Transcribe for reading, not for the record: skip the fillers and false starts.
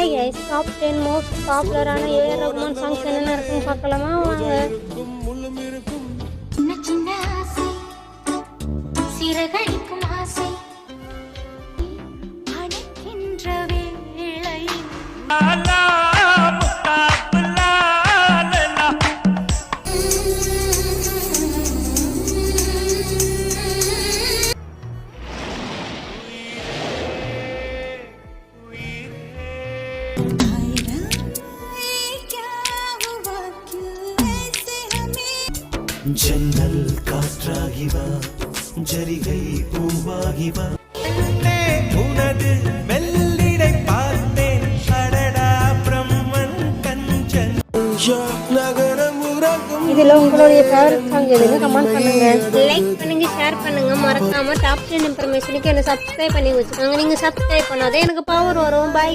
Hi guys, top 10 most பாப்புலரான AR Rahman songs என்னென்ன இருக்குன்னு பார்க்கலாமா? வாங்க. சின்ன சின்ன ஆசை சிறகடிக்கும் ஆசை அணைக்கின்ற வேளையில் ஜன்னல் காற்றாகிவா ஜரிகை பூவாகிவா உனது மெல்லிடை பார்த்தேன் அடடா பிரம்மன் கஞ்சன் நகரம் உறங்கும். இதுல உங்களுடைய ஃபேவரட் சாங் எதுன்னு கமெண்ட் பண்ணுங்க, லைக் பண்ணுங்க, ஷேர் பண்ணுங்க. மறக்காம டாப் 10 இன்ஃபர்மேஷனுக்கு என்ன சப்ஸ்கிரைப் பண்ணி வச்சுக்கோங்க. நீங்க சப்ஸ்கிரைப் பண்ணாதே எனக்கு பவர் வரும். பை.